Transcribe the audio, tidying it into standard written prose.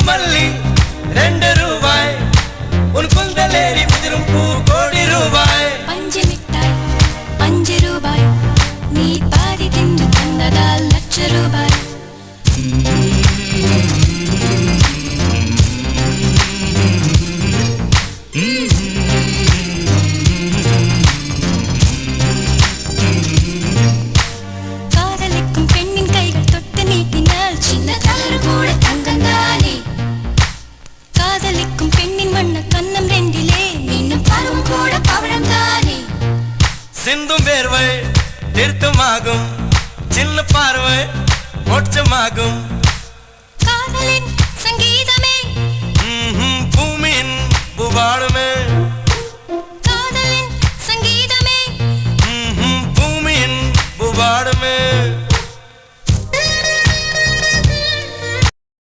மல்லி 2 ரூபாய் உன் குந்தலேறி உதிரும் பூ கோடி ரூபாய் பஞ்சு மிட்டாய் 5 ரூபாய் நீ பாதி தின்று தந்ததால் லட்ச ரூபாய் காதலிக்கும் பெண்ணின் கைகள் தொட்டு நீட்டினால் சின்ன தளர் கூட தங்கந்தானே காதலிக்கும் பெண்ணின் வண்ண கண்ணம் ரெண்டிலே மீண்டும் பருவம் கூட பவழம் தானே சிந்தும் வேர்வை திருத்தமாகும் சின்ன பார்வை மோட்சமாகும்